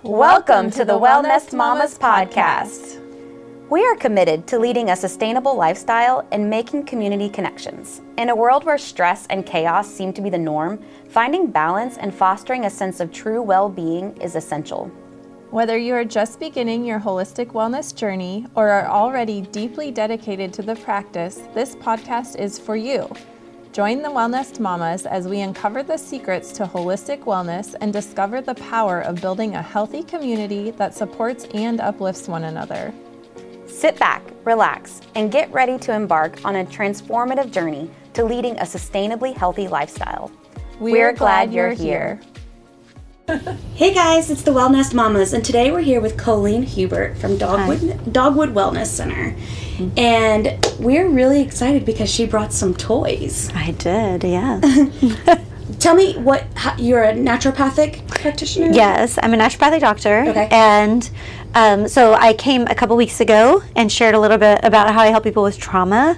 Welcome to the Wellness Mamas podcast. We are committed to leading a sustainable lifestyle and making community connections. In a world where stress and chaos seem to be the norm, finding balance and fostering a sense of true well-being is essential. Whether you are just beginning your holistic wellness journey or are already deeply dedicated to the practice, this podcast is for you. Join the Wellness Mamas as we uncover the secrets to holistic wellness and discover the power of building a healthy community that supports and uplifts one another. Sit back, relax, and get ready to embark on a transformative journey to leading a sustainably healthy lifestyle. We're glad you're here. Hey guys, it's the Wellness Mamas, and today we're here with Coleen Huebert from Dogwood Wellness Center. And we're really excited because she brought some toys. I did, yeah. Tell me you're a naturopathic practitioner? Yes, I'm a naturopathic doctor. Okay. And so I came a couple weeks ago and shared a little bit about how I help people with trauma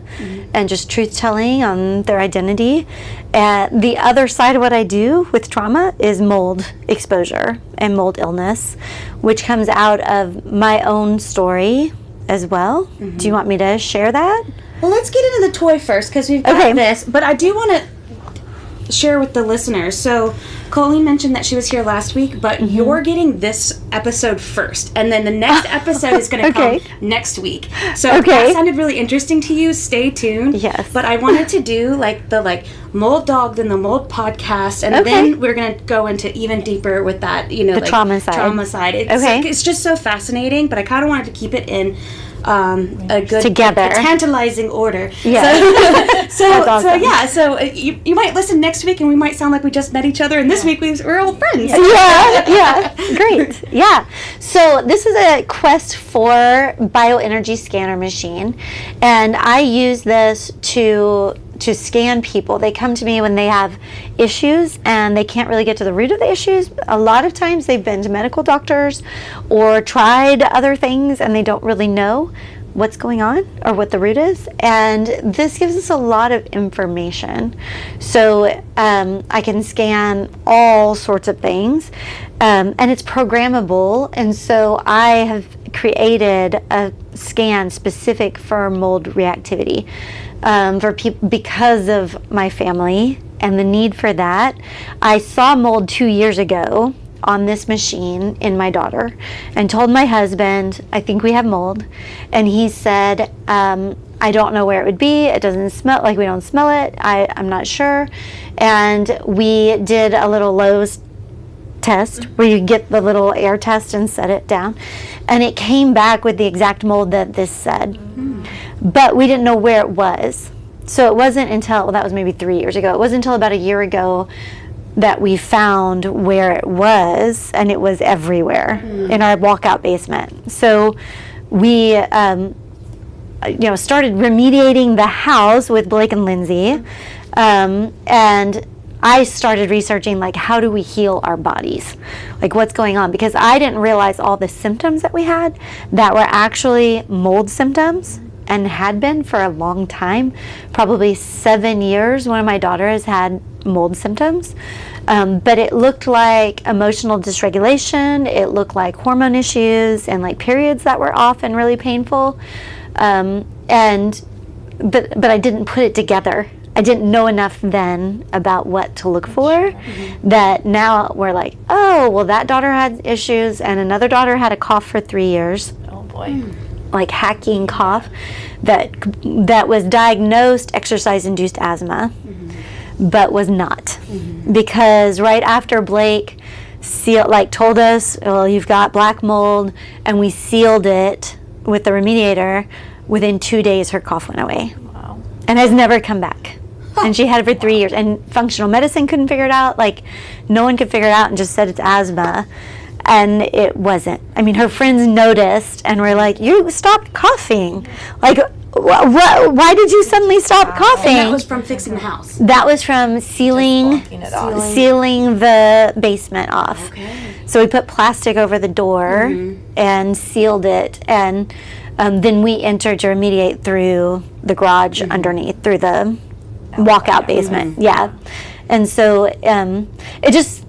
and just truth-telling on their identity. And the other side of what I do with trauma is mold exposure and mold illness, which comes out of my own story as well. Do you want me to share that? Well, let's get into the toy first because we've got this, but I do want to share with the listeners. So Coleen mentioned that she was here last week, but you're getting this episode first, and then the next episode is going to come next week. So if that sounded really interesting to you, stay tuned. Yes. But I wanted to do the mold dog, then the mold podcast, and then we're going to go into even deeper with that, the trauma side. It's just so fascinating, but I kind of wanted to keep it in a good together tantalizing order. Yeah. So you might listen next week and we might sound like we just met each other, and this week we're old friends. Yeah, great. Yeah. So this is a Quest 4 bioenergy scanner machine, and I use this to scan people. They come to me when they have issues and they can't really get to the root of the issues. A lot of times they've been to medical doctors or tried other things and they don't really know what's going on or what the root is. And this gives us a lot of information. So I can scan all sorts of things, and it's programmable. And so I have created a scan specific for mold reactivity. For people because of my family and the need for that. I saw mold 2 years ago on this machine in my daughter and told my husband, I think we have mold. And he said, I don't know where it would be. It doesn't smell like we don't smell it. I'm not sure. And we did a little Lowe's test where you get the little air test and set it down. And it came back with the exact mold that this said. But we didn't know where it was. So it wasn't until, that was maybe 3 years ago, it wasn't until about a year ago that we found where it was, and it was everywhere in our walkout basement. So we started remediating the house with Blake and Lindsay, and I started researching, how do we heal our bodies? What's going on? Because I didn't realize all the symptoms that we had that were actually mold symptoms and had been for a long time, probably 7 years. One of my daughters had mold symptoms, but it looked like emotional dysregulation. It looked like hormone issues and periods that were off and really painful. But I didn't put it together. I didn't know enough then about what to look for that now we're that daughter had issues, and another daughter had a cough for 3 years. Oh boy. Hacking cough that was diagnosed exercise-induced asthma, but was not, because right after Blake told us, well, you've got black mold, and we sealed it with the remediator, within 2 days her cough went away. Wow. And has never come back. And she had it for 3 years, and functional medicine couldn't figure it out. No one could figure it out, and just said it's asthma. And it wasn't. I mean, her friends noticed and were like, you stopped coughing. Why did you suddenly stop coughing? And that was from fixing the house. That was from sealing the basement off. Okay. So we put plastic over the door and sealed it. And then we entered to remediate through the garage underneath, through the walkout basement. Yeah. And so it just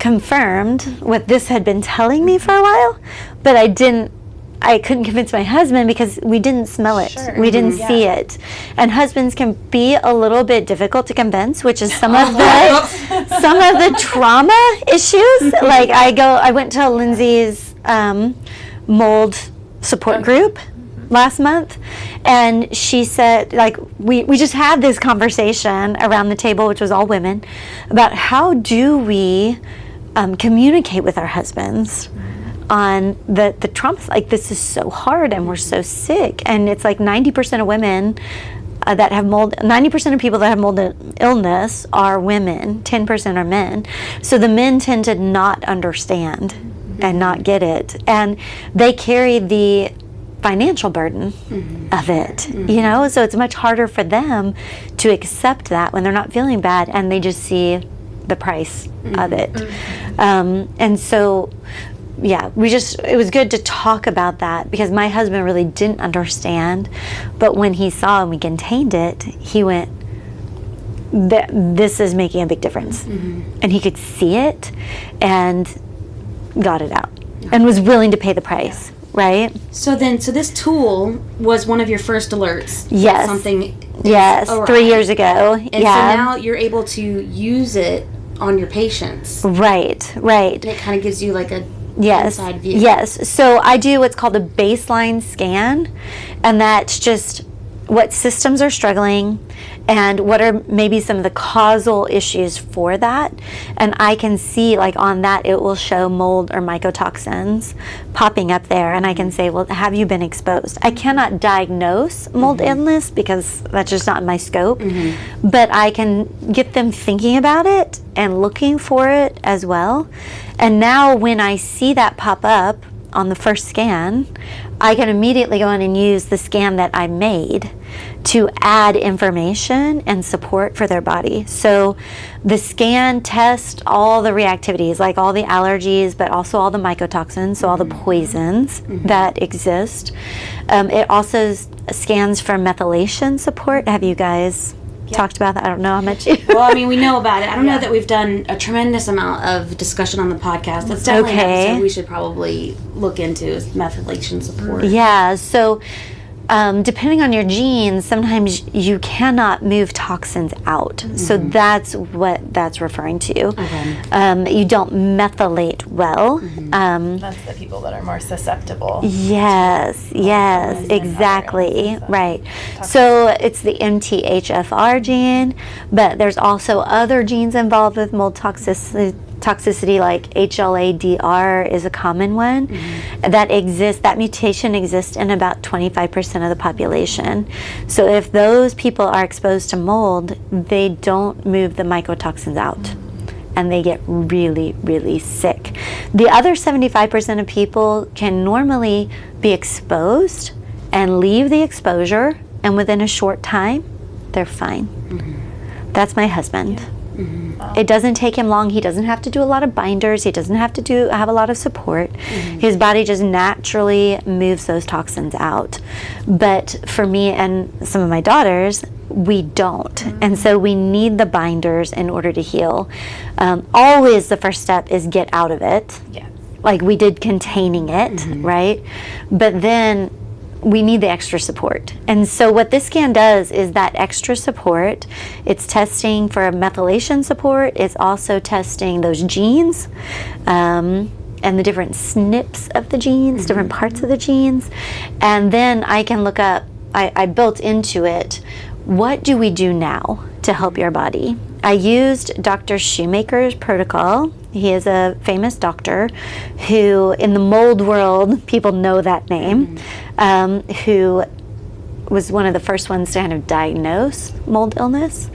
confirmed what this had been telling me for a while, but I couldn't convince my husband because we didn't smell it. Sure. We didn't see it. And husbands can be a little bit difficult to convince, which is some of the trauma issues. Like I went to Lindsay's mold support group last month, and she said, like, we just had this conversation around the table, which was all women, about how do we communicate with our husbands on the trauma. Like, this is so hard and we're so sick, and it's like 90% of women that have mold, 90% of people that have mold illness are women, 10% are men. So the men tend to not understand and not get it, and they carry the financial burden of it, you know, so it's much harder for them to accept that when they're not feeling bad and they just see the price of it. And so, yeah, it was good to talk about that, because my husband really didn't understand, but when he saw and we contained it, he went, this is making a big difference. And he could see it and got it out and was willing to pay the price. Right. So this tool was one of your first alerts. Yes. Something. Yes. arrived. 3 years ago. And so now you're able to use it on your patients. Right. And it kind of gives you like a inside view. Yes. So I do what's called a baseline scan, and that's just what systems are struggling and what are maybe some of the causal issues for that. And I can see, like, on that it will show mold or mycotoxins popping up there, and I can say, well, have you been exposed? I cannot diagnose mold illness because that's just not in my scope, but I can get them thinking about it and looking for it as well. And now when I see that pop up on the first scan, I can immediately go in and use the scan that I made to add information and support for their body. So the scan tests all the reactivities, like all the allergies, but also all the mycotoxins, so all the poisons that exist. It also scans for methylation support. Have you guys talked about that? I don't know how much you... Well, I mean, we know about it. I don't know that we've done a tremendous amount of discussion on the podcast. That's definitely an episode we should probably look into, is methylation support. Yeah, so depending on your genes, sometimes you cannot move toxins out. So that's what that's referring to. You don't methylate well. That's the people that are more susceptible. Yes, exactly. Right. So it's the MTHFR gene, but there's also other genes involved with mold toxicity, like HLA-DR is a common one that exists. That mutation exists in about 25% of the population. So if those people are exposed to mold, they don't move the mycotoxins out, and they get really, really sick. The other 75% of people can normally be exposed and leave the exposure, and within a short time, they're fine. That's my husband. It doesn't take him long. He doesn't have to do a lot of binders. He doesn't have to have a lot of support. His body just naturally moves those toxins out. But for me and some of my daughters, we don't. And so we need the binders in order to heal. Always the first step is get out of it. Like we did containing it, right? But then we need the extra support. And so what this scan does is that extra support, it's testing for methylation support, it's also testing those genes, and the different SNPs of the genes, different parts of the genes. And then I can look up, I built into it, what do we do now to help your body? I used Dr. Shoemaker's protocol. He is a famous doctor who, in the mold world, people know that name, who was one of the first ones to kind of diagnose mold illness.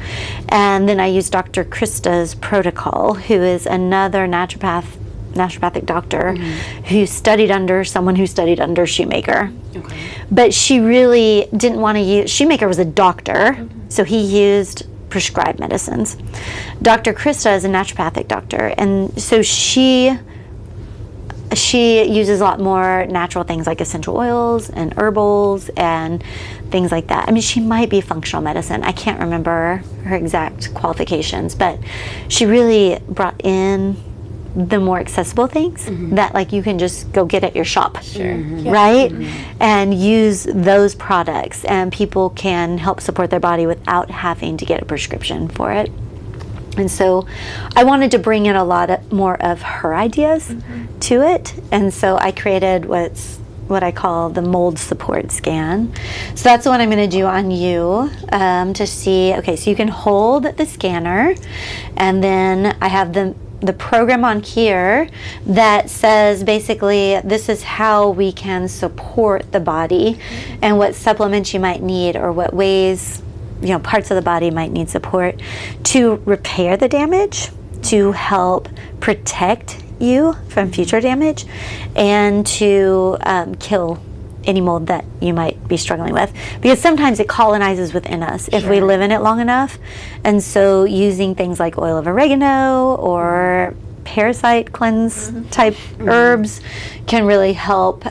And then I used Dr. Krista's protocol, who is another naturopathic doctor who studied under someone who studied under Shoemaker. But she really didn't want to use, Shoemaker was a doctor, so he used prescribed medicines. Dr. Krista is a naturopathic doctor, and so she uses a lot more natural things like essential oils and herbals and things like that. I mean, she might be functional medicine. I can't remember her exact qualifications, but she really brought in the more accessible things that like you can just go get at your shop, Yeah. right? And use those products, and people can help support their body without having to get a prescription for it. And so I wanted to bring in a lot more of her ideas to it. And so I created what I call the mold support scan. So that's the one I'm going to do on you to see, okay, so you can hold the scanner, and then I have the program on here that says basically this is how we can support the body and what supplements you might need, or what ways, you know, parts of the body might need support to repair the damage, to help protect you from future damage, and to kill any mold that you might be struggling with, because sometimes it colonizes within us if we live in it long enough. And so using things like oil of oregano or parasite cleanse type herbs can really help.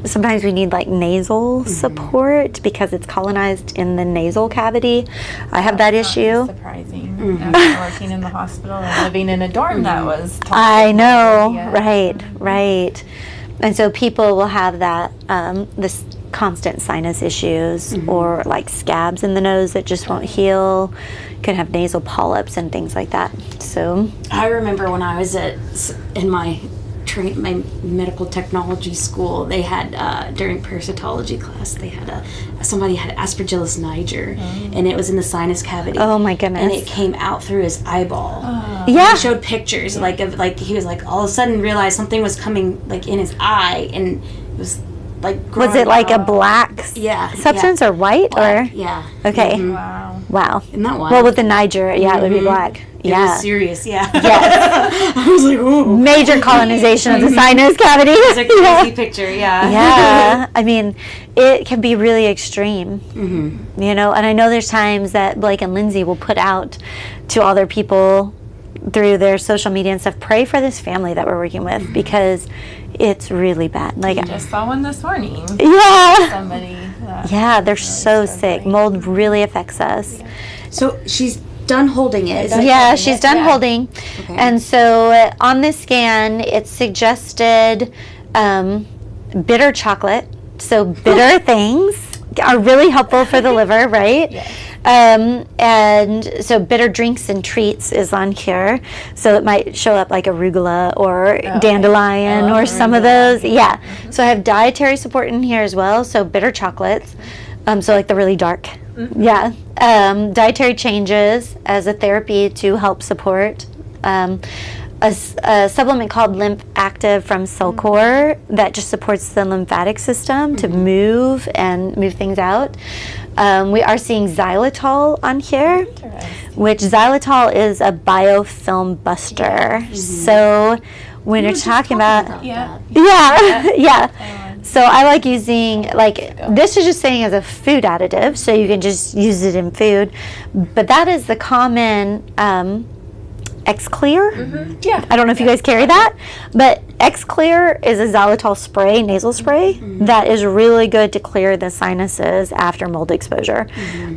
Sometimes we need like nasal support because it's colonized in the nasal cavity. I have that issue. Surprising. After working in the hospital and living in a dorm that was. I know, right. And so people will have that this constant sinus issues, or like scabs in the nose that just won't heal. Can have nasal polyps and things like that. So I remember when I was in my medical technology school, they had during parasitology class, they had somebody had Aspergillus niger, and it was in the sinus cavity. Oh my goodness! And it came out through his eyeball. Yeah, he showed pictures like of like he was like all of a sudden realized something was coming like in his eye, and it was like was it like a black substance or white black, or yeah? Okay. Wow. Isn't that wild? Well, with the Niger, it would be black. It was serious, Yes. I was like, ooh. Major colonization of the sinus cavity. It's a crazy picture, Yeah. I mean, it can be really extreme, you know, and I know there's times that Blake and Lindsay will put out to all their people through their social media and stuff, pray for this family that we're working with, because it's really bad. Like, I just saw one this morning. Yeah. Somebody. They're so sick. Mold really affects us. So she's done holding it. She's done holding. Okay. And so on this scan, it suggested bitter chocolate. So bitter things are really helpful for the liver, right? Yes. And so bitter drinks and treats is on here. So it might show up like arugula or dandelion or some of those. Yeah. So I have dietary support in here as well. So bitter chocolates. So like the really dark. Yeah. Dietary changes as a therapy to help support. A supplement called Lymph Active from Cellcore that just supports the lymphatic system to move things out. We are seeing xylitol on here, which xylitol is a biofilm buster. So when you're talking about so I like using, like, this is just saying as a food additive, so you can just use it in food, but that is the common X-Clear. I don't know if you guys carry that, but X-Clear is a xylitol spray, nasal spray, that is really good to clear the sinuses after mold exposure,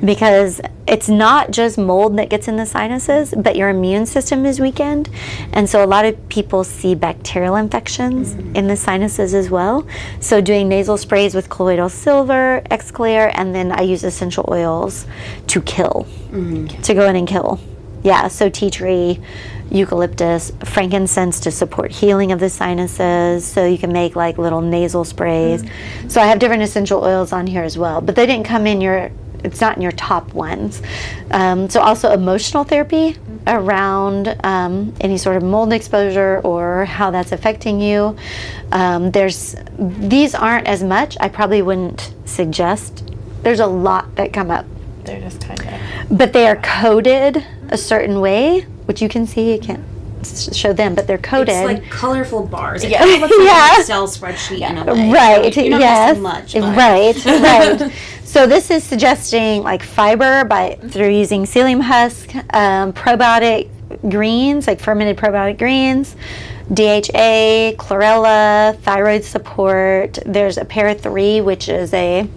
because it's not just mold that gets in the sinuses, but your immune system is weakened, and so a lot of people see bacterial infections in the sinuses as well. So doing nasal sprays with colloidal silver, X-Clear, and then I use essential oils to kill, to go in and kill. Yeah, so tea tree, eucalyptus, frankincense to support healing of the sinuses. So you can make like little nasal sprays. So I have different essential oils on here as well, but they didn't come in it's not in your top ones. So also emotional therapy around any sort of mold exposure or how that's affecting you. These aren't as much. I probably wouldn't suggest. There's a lot that come up. They're just kind of. But they are coded a certain way, which you can see. You can't show them, but they're coded. It's like colorful bars. It Yeah. kind of looks like Yeah. an Excel spreadsheet in a way. Right. You're not Yes. missing much. But. Right. So this is suggesting like fiber through using psyllium husk, probiotic greens, like fermented probiotic greens, DHA, chlorella, thyroid support. There's a para-3, which is a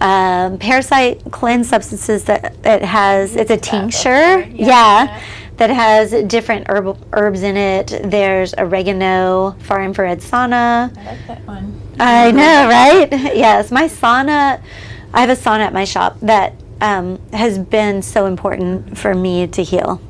parasite cleanse substances that it's a tincture. that has different herbs in it. There's oregano, far infrared sauna. I like that one. I know, right? Yes, my sauna, I have a sauna at my shop that has been so important for me to heal.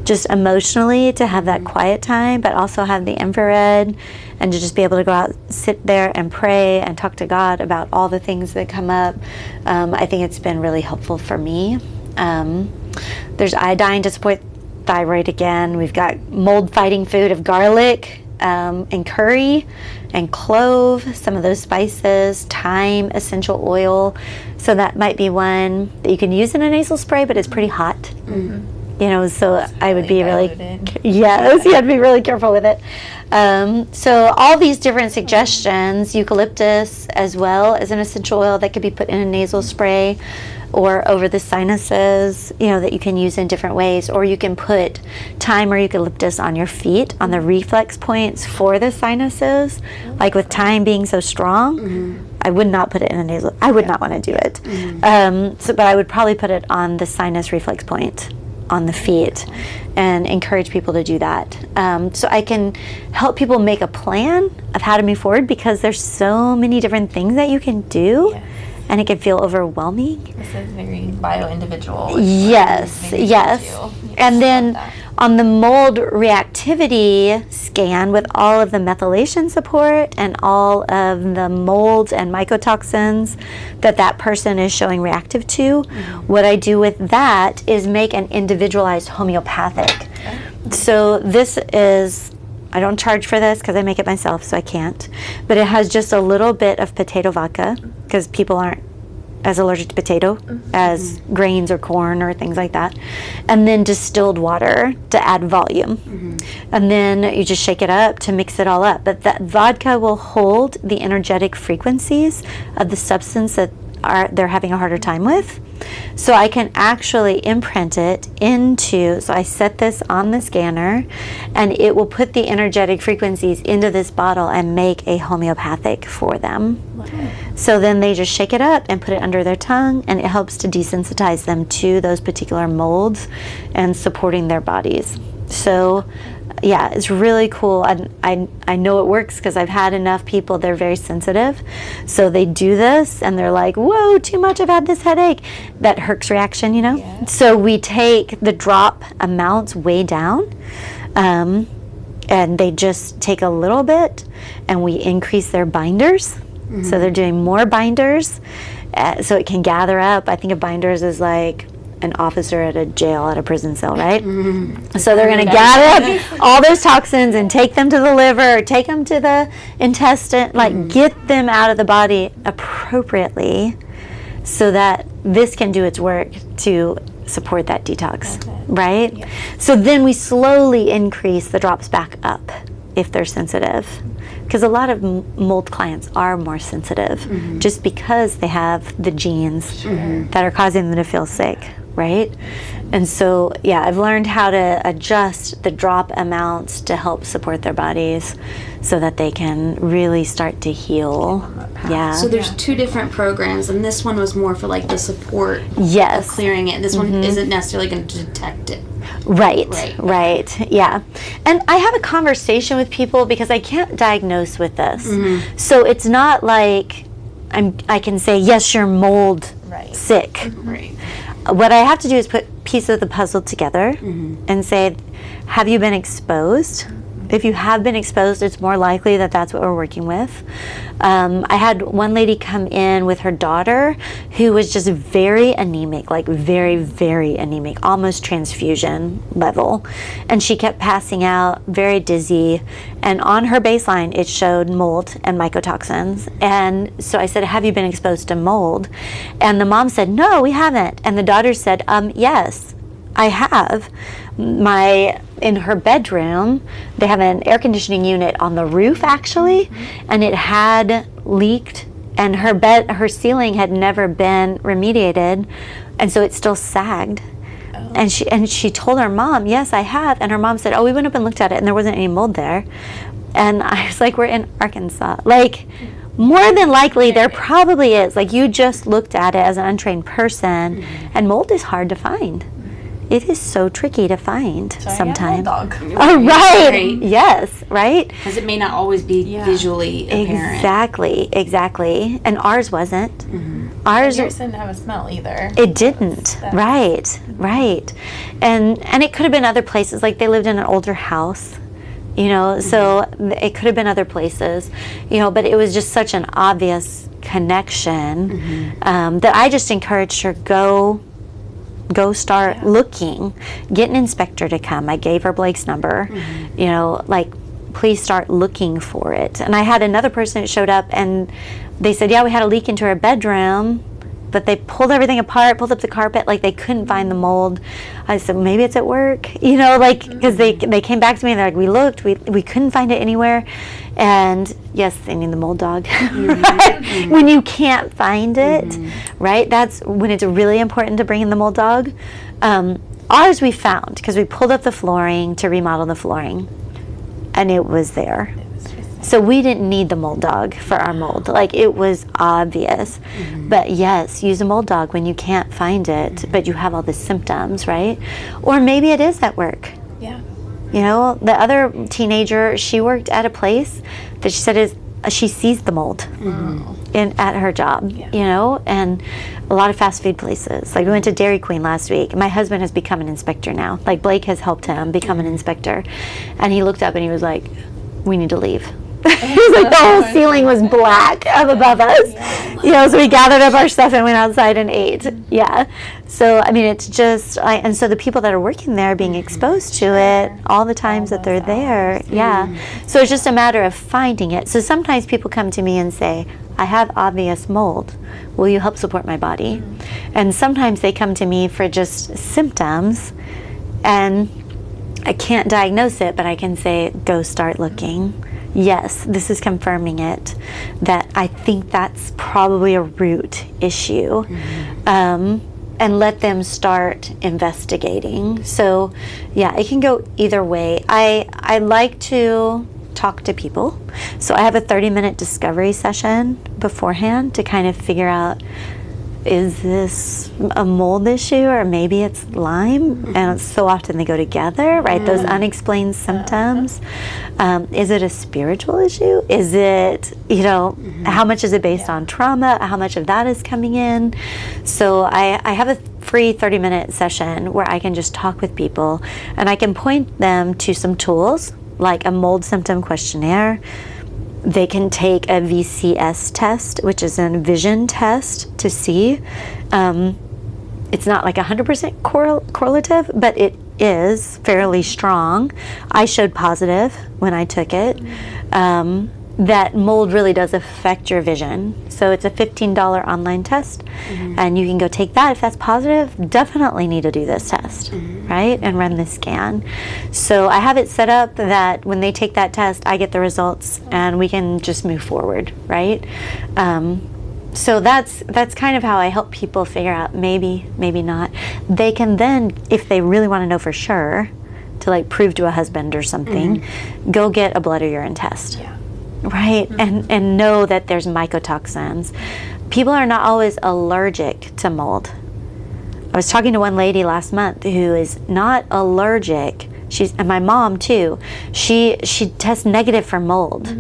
Just emotionally, to have that quiet time, but also have the infrared, and to just be able to go out, sit there and pray and talk to God about all the things that come up. I think it's been really helpful for me. There's iodine to support thyroid again. We've got mold fighting food of garlic and curry and clove, some of those spices, thyme, essential oil. So that might be one that you can use in a nasal spray, but it's pretty hot. Mm-hmm. You know, so I would be really, diluted. yes, you have to be really careful with it. So all these different suggestions, eucalyptus as well as an essential oil that could be put in a nasal spray or over the sinuses, you know, that you can use in different ways. Or you can put thyme or eucalyptus on your feet, on the reflex points for the sinuses. Like with thyme being so strong, I would not put it in a nasal, I would not want to do it. But I would probably put it on the sinus reflex point on the feet and encourage people to do that. So I can help people make a plan of how to move forward, because there's so many different things that you can do. Yes. And it can feel overwhelming. This is very bio-individual. Yes, yes. And then on the mold reactivity scan, with all of the methylation support and all of the molds and mycotoxins that person is showing reactive to, what I do with that is make an individualized homeopathic. So this is, I don't charge for this because I make it myself, so I can't. But it has just a little bit of potato vodka, because people aren't as allergic to potato as grains or corn or things like that. And then distilled water to add volume. And then you just shake it up to mix it all up. But that vodka will hold the energetic frequencies of the substance that they're having a harder time with. So I can actually imprint it into, so I set this on the scanner, and it will put the energetic frequencies into this bottle and make a homeopathic for them. So then they just shake it up and put it under their tongue, and it helps to desensitize them to those particular molds and supporting their bodies. So yeah, it's really cool. I know it works because I've had enough people, they're very sensitive. So they do this and they're like, whoa, too much, I've had this headache. That Herx reaction, you know? Yeah. So we take the drop amounts way down, and they just take a little bit, and we increase their binders. So they're doing more binders, so it can gather up. I think of binders as like an officer at a jail, at a prison cell, right? So they're going to gather up all those toxins and take them to the liver, or take them to the intestine, like get them out of the body appropriately, so that this can do its work to support that detox, right? Yeah. So then we slowly increase the drops back up if they're sensitive. Because a lot of mold clients are more sensitive just because they have the genes that are causing them to feel sick, right? And so, yeah, I've learned how to adjust the drop amounts to help support their bodies so that they can really start to heal. Yeah. So there's two different programs, and this one was more for like the support of clearing it. This one isn't necessarily going to detect it. Right, yeah. And I have a conversation with people because I can't diagnose with this. So it's not like I can say, yes, you're mold sick. What I have to do is put pieces of the puzzle together and say, have you been exposed? If you have been exposed, it's more likely that that's what we're working with. I had one lady come in with her daughter who was just very anemic, like very, very anemic, almost transfusion level. And she kept passing out, very dizzy. And on her baseline, it showed mold and mycotoxins. And so I said, have you been exposed to mold? And the mom said, no, we haven't. And the daughter said, yes, I have. In her bedroom, they have an air conditioning unit on the roof actually, and it had leaked, and her ceiling had never been remediated, and so it still sagged. And she told her mom, yes, I have. And her mom said, oh, we went up and looked at it and there wasn't any mold there. And I was like, we're in Arkansas. Like, more than likely there probably is. Like, you just looked at it as an untrained person, and mold is hard to find. it is so tricky to find sometimes. Dog. Oh, right. Yes, right? Because it may not always be visually apparent. Exactly. And ours wasn't. Ours didn't have a smell either. It didn't. Right. And it could have been other places. Like they lived in an older house, you know, so it could have been other places, you know, but it was just such an obvious connection that I just encouraged her, go start looking, get an inspector to come. I gave her Blake's number, you know, like, please start looking for it. And I had another person that showed up and they said, yeah, we had a leak into our bedroom, but they pulled everything apart, pulled up the carpet, like they couldn't find the mold. I said, maybe it's at work, you know, like, because they came back to me and they're like, we looked, we couldn't find it anywhere. And yes, they need the mold dog. Right? When you can't find it, right? That's when it's really important to bring in the mold dog. Ours we found because we pulled up the flooring to remodel the flooring, and it was there. So we didn't need the mold dog for our mold. Like, it was obvious. But yes, use a mold dog when you can't find it, but you have all the symptoms, right? Or maybe it is at work. Yeah. You know, the other teenager, she worked at a place that she said she sees the mold at her job, you know, and a lot of fast food places. Like we went to Dairy Queen last week. My husband has become an inspector now. Like Blake has helped him become an inspector. And he looked up and he was like, we need to leave. He's like, the whole ceiling was black up above us. You know, so we gathered up our stuff and went outside and ate. Yeah. So, I mean, it's just, and so the people that are working there are being exposed to it all the times that they're there. Yeah. So it's just a matter of finding it. So sometimes people come to me and say, I have obvious mold. Will you help support my body? And sometimes they come to me for just symptoms, and I can't diagnose it, but I can say, go start looking. Yes, this is confirming it, that I think that's probably a root issue. And let them start investigating. So yeah, it can go either way. I like to talk to people. So I have a 30-minute discovery session beforehand to kind of figure out, is this a mold issue or maybe it's Lyme? And so often they go together, right? Those unexplained symptoms. Is it a spiritual issue? Is it, you know, how much is it based on trauma? How much of that is coming in? So I have a free 30-minute session where I can just talk with people and I can point them to some tools like a mold symptom questionnaire. They can take a VCS test, which is a vision test to see. It's not like 100% correlative, but it is fairly strong. I showed positive when I took it. That mold really does affect your vision. So it's a $15 online test, and you can go take that. If that's positive, definitely need to do this test, right? And run this scan. So I have it set up that when they take that test, I get the results, and we can just move forward, right? So that's kind of how I help people figure out maybe not. They can then, if they really want to know for sure, to like prove to a husband or something, go get a blood or urine test. Yeah. Right? And know that there's mycotoxins. People are not always allergic to mold. I was talking to one lady last month who is not allergic. And my mom too. She tests negative for mold,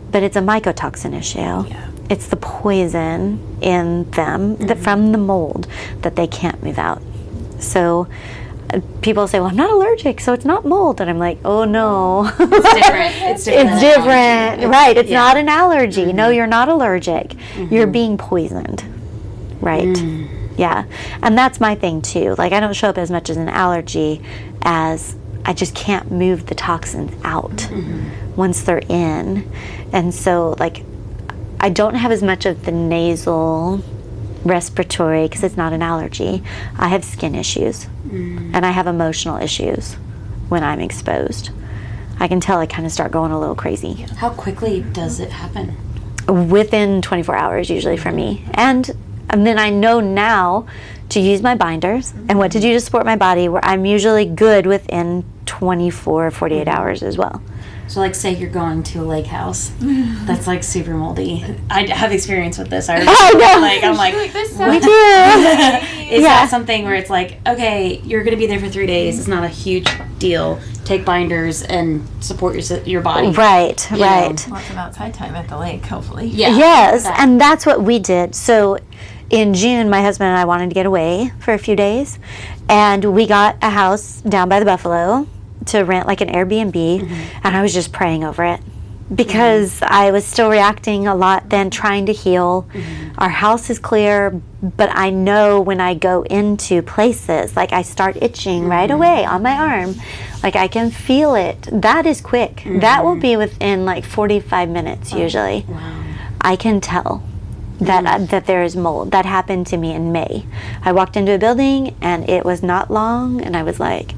but it's a mycotoxin issue. Yeah. It's the poison in them from the mold that they can't move out. So people say, well, I'm not allergic, so it's not mold. And I'm like, oh, no. It's different. It's different. Right. It's not an allergy. No, you're not allergic. You're being poisoned. Right. Yeah. And that's my thing, too. Like, I don't show up as much as an allergy as I just can't move the toxins out once they're in. And so, like, I don't have as much of the nasal respiratory because it's not an allergy. I have skin issues and I have emotional issues when I'm exposed. I can tell I kind of start going a little crazy. How quickly does it happen? Within 24 hours usually for me. And then I know now to use my binders and what to do to support my body, where I'm usually good within 24, 48 hours as well. So, like, say you're going to a lake house that's, like, super moldy. I have experience with this. I remember, I'm like, this We do. is that something where it's like, okay, you're going to be there for 3 days. It's not a huge deal. Take binders and support your body. Right. Lots of outside time at the lake, hopefully. Yeah. Yes, and that's what we did. So in June, my husband and I wanted to get away for a few days, and we got a house down by the Buffalo to rent, like an Airbnb, and I was just praying over it because I was still reacting a lot then, trying to heal. Our house is clear, but I know when I go into places, like I start itching right away on my arm. Like I can feel it. That is quick. That will be within like 45 minutes usually. Wow. I can tell that there is mold. That happened to me in May. I walked into a building and it was not long, and I was like,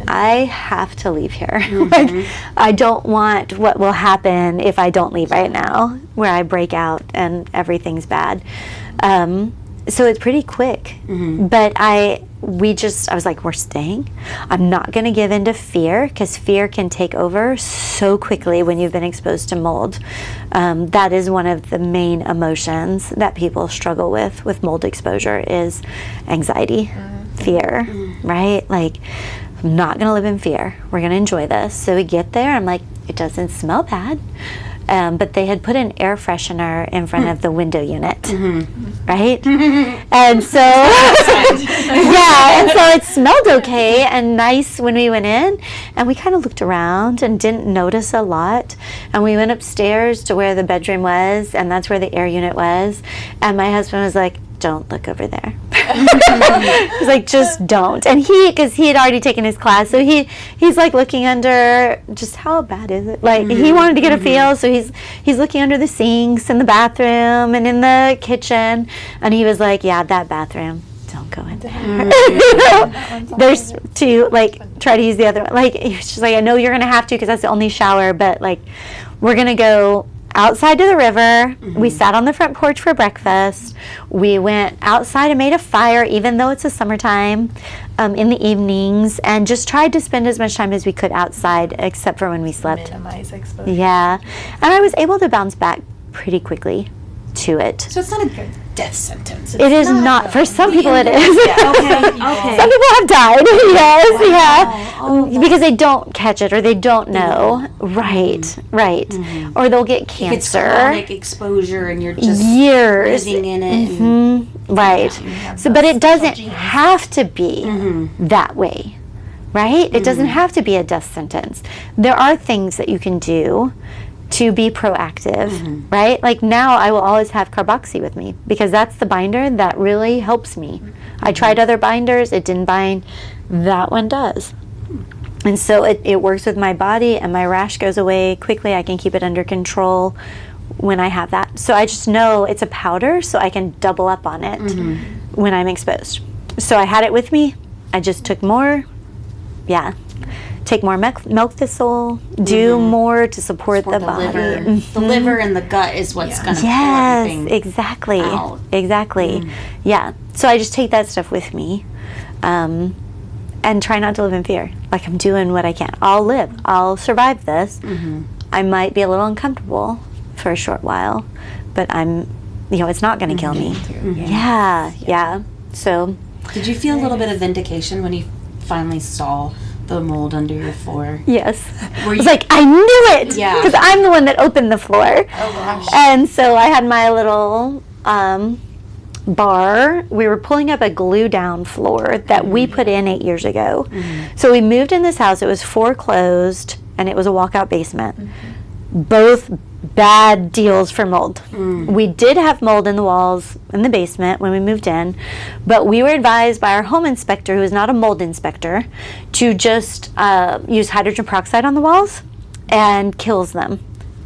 I have to leave here. Like, I don't want what will happen if I don't leave right now, where I break out and everything's bad. So it's pretty quick. But I was like, we're staying. I'm not going to give in to fear, because fear can take over so quickly when you've been exposed to mold. That is one of the main emotions that people struggle with mold exposure is anxiety, fear, right? Like, I'm not going to live in fear. We're going to enjoy this. So we get there. I'm like, it doesn't smell bad. But they had put an air freshener in front of the window unit, right? And so, and so it smelled okay and nice when we went in. And we kind of looked around and didn't notice a lot. And we went upstairs to where the bedroom was, and that's where the air unit was. And my husband was like, don't look over there. He's like, just don't. And because he had already taken his class, so he's like looking under, just how bad is it? Like he wanted to get a feel, so he's looking under the sinks in the bathroom and in the kitchen, and he was like, yeah, that bathroom, don't go in there. There's two, like, try to use the other one. Like, he's just like, I know you're gonna have to because that's the only shower, but like, we're gonna go outside to the river. We sat on the front porch for breakfast. We went outside and made a fire, even though it's the summertime, in the evenings, and just tried to spend as much time as we could outside, except for when we slept. Minimize exposure. Yeah, and I was able to bounce back pretty quickly to it. So it's not a death sentence. It is not. For some people it is. Okay. Some people have died, yes, because they don't catch it or they don't know. Right. Or they'll get cancer. It's chronic exposure and you're just years living in it. Right. So, but it doesn't have to be that way, right? It doesn't have to be a death sentence. There are things that you can do to be proactive, right? Like now I will always have carboxy with me because that's the binder that really helps me. I tried other binders, it didn't bind. That one does. And so it works with my body, and my rash goes away quickly. I can keep it under control when I have that. So I just know it's a powder, so I can double up on it when I'm exposed. So I had it with me. I just took more. Take more milk thistle, do more to support the body. Liver. The liver and the gut is what's going to pull everything exactly. out. Exactly. Yeah. So I just take that stuff with me and try not to live in fear. Like, I'm doing what I can. I'll live. I'll survive this. I might be a little uncomfortable for a short while, but it's not going to kill me. Yeah. So. Did you feel a little bit of vindication when you finally saw the mold under your floor? Yes. I was like, I knew it! Yeah. Because I'm the one that opened the floor. Oh gosh. And so I had my little bar. We were pulling up a glue down floor that we put in 8 years ago. So we moved in this house. It was foreclosed and it was a walkout basement. Both bad deals for mold. We did have mold in the walls in the basement when we moved in, but we were advised by our home inspector, who is not a mold inspector, to just use hydrogen peroxide on the walls and kills them.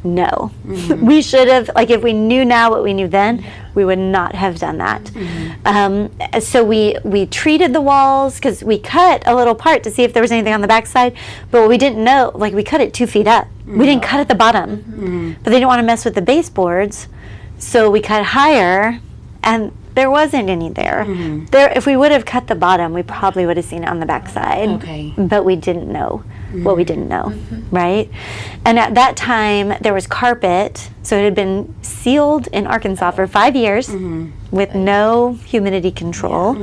No. We should have, if we knew now what we knew then, we would not have done that. So we treated the walls, because we cut a little part to see if there was anything on the backside, but we didn't know, we cut it 2 feet up. We didn't cut at the bottom, but they didn't want to mess with the baseboards, so we cut higher, and there wasn't any there. If we would have cut the bottom, we probably would have seen it on the backside, but we didn't know. what we didn't know, right? And at that time, there was carpet, so it had been sealed in Arkansas for 5 years with no humidity control.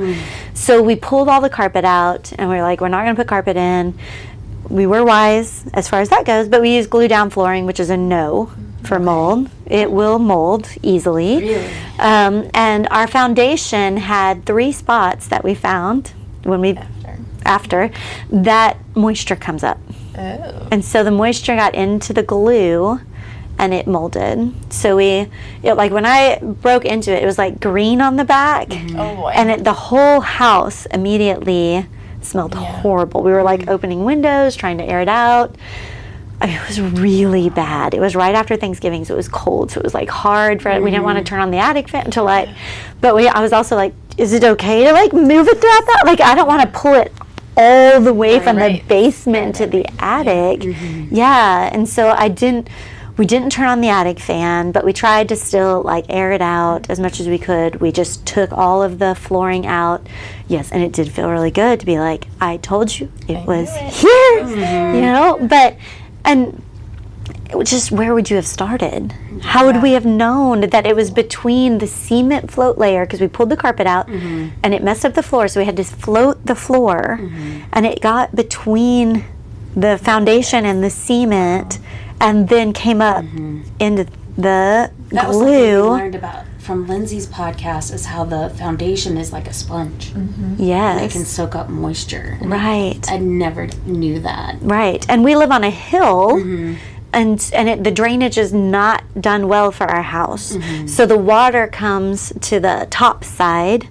So we pulled all the carpet out, and we were like, we're not going to put carpet in. We were wise as far as that goes, but we used glue down flooring, which is a no for mold. It will mold easily. Really? And our foundation had 3 spots that we found when we after that moisture comes up. Oh. And so the moisture got into the glue and it molded. So like when I broke into it, it was like green on the back. Oh boy. And the whole house immediately smelled horrible. We were like opening windows, trying to air it out. I mean, it was really bad. It was right after Thanksgiving, so it was cold. So it was like hard for we didn't want to turn on the attic fan to I was also like, is it okay to like move it throughout that? Like, I don't want to pull it all the way from the basement to the attic. Yeah, and so we didn't turn on the attic fan, but we tried to still like air it out as much as we could. We just took all of the flooring out. Yes, and it did feel really good to be like, I told you it was here, you know, and just where would you have started? How would we have known that it was between the cement float layer, because we pulled the carpet out and it messed up the floor, so we had to float the floor, and it got between the foundation and the cement and then came up into the That was glue. something we learned about from Lindsay's podcast, is how the foundation is like a sponge. Yes. It can soak up moisture. Right. I never knew that. Right. And we live on a hill, and the drainage is not done well for our house. So the water comes to the top side,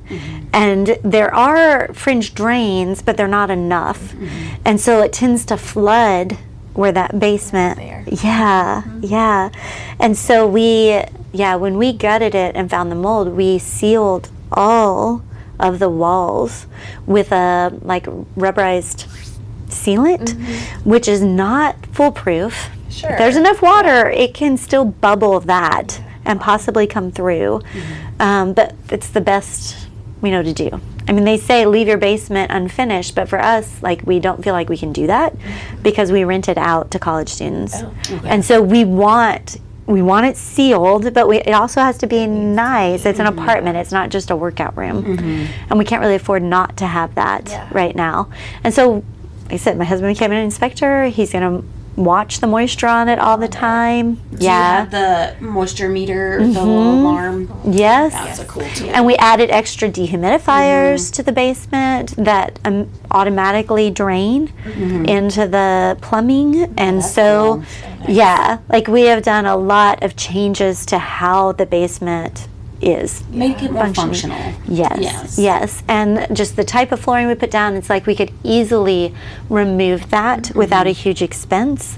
and there are fringe drains, but they're not enough. And so it tends to flood where that basement. Yeah. And so when we gutted it and found the mold, we sealed all of the walls with a like rubberized sealant, which is not foolproof. Sure. If there's enough water, it can still bubble that and possibly come through. But it's the best we know to do. I mean, they say leave your basement unfinished, but for us, like, we don't feel like we can do that because we rent it out to college students. And so we want it sealed, but it also has to be nice. It's an apartment. It's not just a workout room. And we can't really afford not to have that right now. And so, like I said, my husband became an inspector. He's going to watch the moisture on it all the time. Do you have the moisture meter, the little alarm? Yes. That's a cool tool. And we added extra dehumidifiers to the basement that automatically drain into the plumbing. And so, like we have done a lot of changes to how the basement is. Make it more functional. Yes. And just the type of flooring we put down, it's like we could easily remove that without a huge expense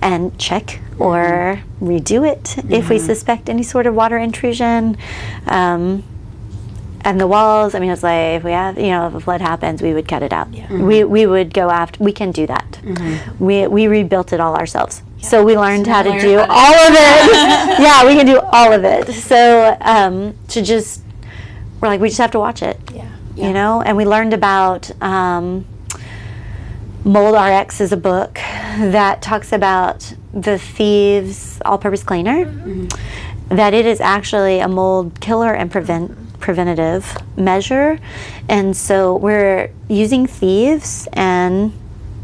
and check or redo it if we suspect any sort of water intrusion. And the walls, I mean, it's like if we have, if a flood happens, we would cut it out. We would go after, we can do that. We rebuilt it all ourselves. So we learned how to do all of it. Yeah, we can do all of it. So we're like, we just have to watch it. You know? And we learned about Mold RX is a book that talks about the Thieves All-Purpose Cleaner, that it is actually a mold killer and preventative measure. And so we're using Thieves and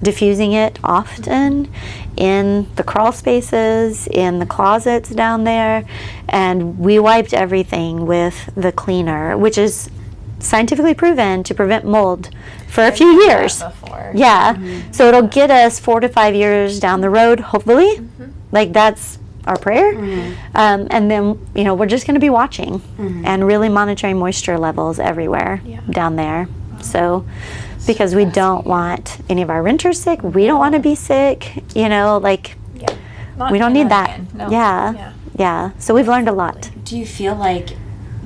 diffusing it often in the crawl spaces, in the closets down there, and we wiped everything with the cleaner, which is scientifically proven to prevent mold for a few years. So it'll get us 4 to 5 years down the road, hopefully. Like, that's our prayer. And then, we're just going to be watching and really monitoring moisture levels everywhere down there. So, because we don't want any of our renters sick, we don't want to be sick, we don't need that. Yeah. So we've learned a lot. Do you feel like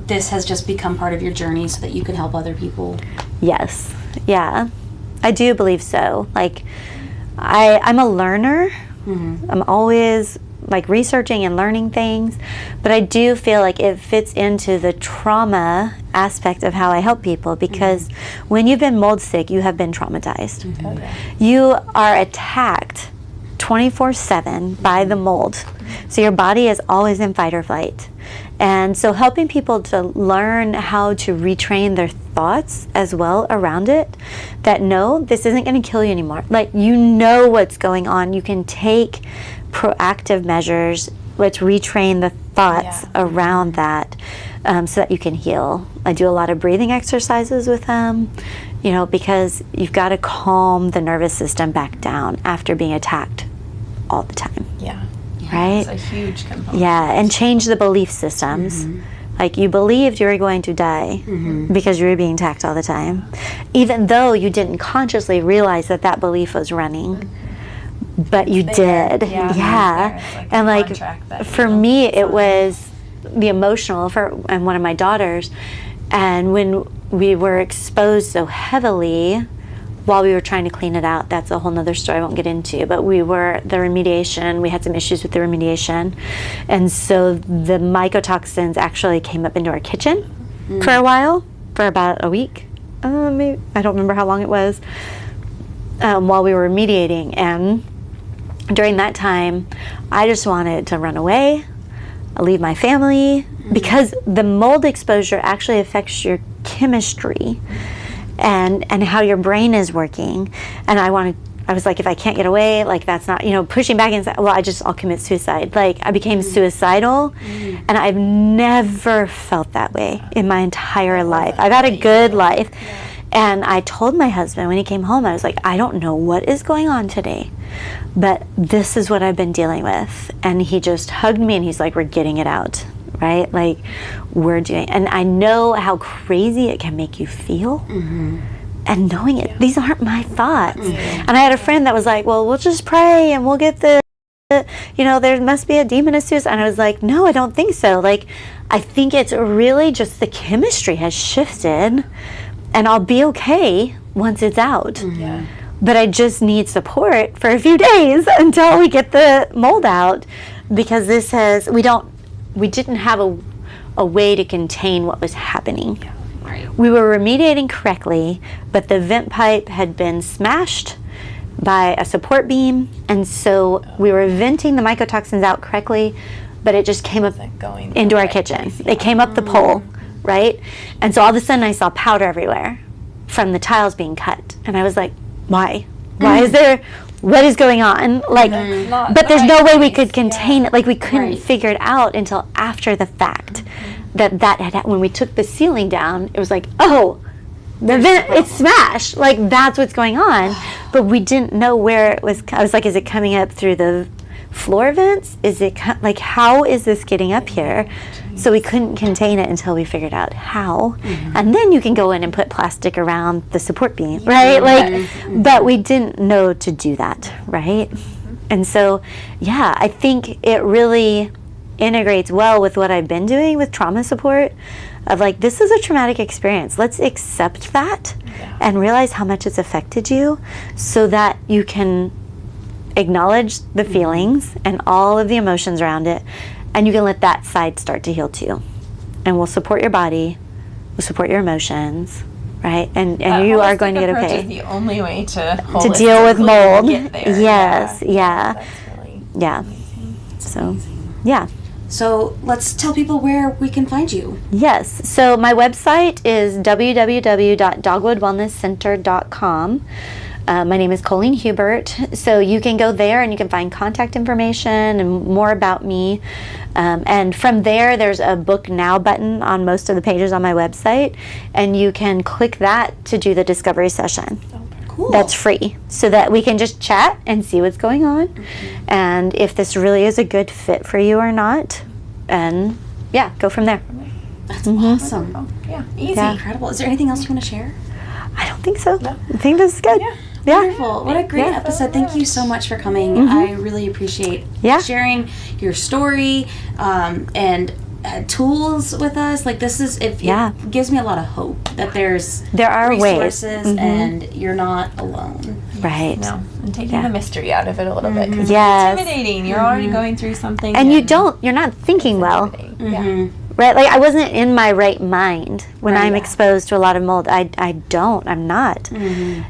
this has just become part of your journey so that you can help other people? Yes. Yeah. I do believe so. Like, I'm a learner. I'm always researching and learning things, but I do feel like it fits into the trauma aspect of how I help people, because when you've been mold sick, you have been traumatized. Oh, yeah. You are attacked 24/7 by the mold. So your body is always in fight or flight. And so helping people to learn how to retrain their thoughts as well around it, that no, this isn't going to kill you anymore. Like, you know what's going on. You can take proactive measures. Let's retrain the thoughts around that, so that you can heal. I do a lot of breathing exercises with them, you know, because you've got to calm the nervous system back down after being attacked all the time. Yeah. Right? It's a huge component. Yeah, and change the belief systems. Like, you believed you were going to die because you were being attacked all the time, even though you didn't consciously realize that that belief was running. But you did. Yeah. And like, for me, it was the emotional and one of my daughters. And when we were exposed so heavily while we were trying to clean it out, that's a whole nother story I won't get into, but the remediation, we had some issues with the remediation. And so the mycotoxins actually came up into our kitchen for a while, for about a week. Maybe, I don't remember how long it was, while we were remediating. And during that time, I just wanted to run away, leave my family, because the mold exposure actually affects your chemistry and how your brain is working. And I was like, if I can't get away, like, that's not, pushing back inside, well, I'll commit suicide. Like, I became suicidal, and I've never felt that way in my entire life. I've had a good life. And I told my husband when he came home, I was like, I don't know what is going on today, but this is what I've been dealing with. And he just hugged me and he's like, we're getting it out, right? Like, we're doing, and I know how crazy it can make you feel. And knowing it, these aren't my thoughts. And I had a friend that was like, well, we'll just pray and we'll get there must be a demon of suicide. And I was like, no, I don't think so. Like, I think it's really just the chemistry has shifted. And I'll be okay once it's out. But I just need support for a few days until we get the mold out, because we didn't have a way to contain what was happening. We were remediating correctly, but the vent pipe had been smashed by a support beam, and so we were venting the mycotoxins out correctly, but it just came up into our kitchen. It came up the pole. Right? And so all of a sudden I saw powder everywhere from the tiles being cut. And I was like, why? What is going on? Like, but there's no way we could contain it. Like, we couldn't figure it out until after the fact that had, when we took the ceiling down, it was like, oh, the vent, it's smashed. Like, that's what's going on. But we didn't know where it was. I was like, is it coming up through the floor vents? Is it like, how is this getting up here? So we couldn't contain it until we figured out how. And then you can go in and put plastic around the support beam, right? Like, but we didn't know to do that, right? And so, yeah, I think it really integrates well with what I've been doing with trauma support, of like, this is a traumatic experience. Let's accept that and realize how much it's affected you, so that you can acknowledge the feelings and all of the emotions around it, and you can let that side start to heal too. And we'll support your body, we'll support your emotions, right? And you are going to get okay. Is the only way to deal with mold. Get there. Yes, yeah. That's really amazing. So, yeah. So let's tell people where we can find you. Yes. So my website is www.dogwoodwellnesscenter.com. My name is Coleen Huebert, so you can go there and you can find contact information and more about me. And from there, there's a Book Now button on most of the pages on my website, and you can click that to do the discovery session. Cool. That's free, so that we can just chat and see what's going on, and if this really is a good fit for you or not, and go from there. That's awesome. Yeah, easy. Yeah. Incredible. Is there anything else you want to share? I don't think so. No. I think this is good. Yeah. Wonderful. What a great episode. Thank you so much for coming. I really appreciate sharing your story and tools with us. Like, this is, it gives me a lot of hope that there are resources ways. And you're not alone. Right. No. And taking the mystery out of it a little bit. 'Cause yes. it's intimidating. You're already going through something. And you're not thinking well. right? Like I wasn't in my right mind when Right, I'm yeah. exposed to a lot of mold. I'm not.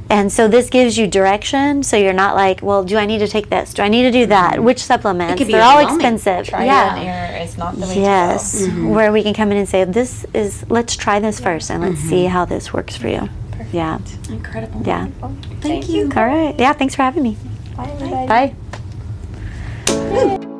And so this gives you direction, so you're not like, well, do I need to take this? Do I need to do that? Which supplements? could be They're all overwhelming. expensive. Trial Yeah. and error is not the way Yes, to go. where we can come in and say, let's try this first and let's see how this works for you. Yeah, Incredible. yeah. Thank you. All right. Yeah, thanks for having me. Bye, everybody. Bye.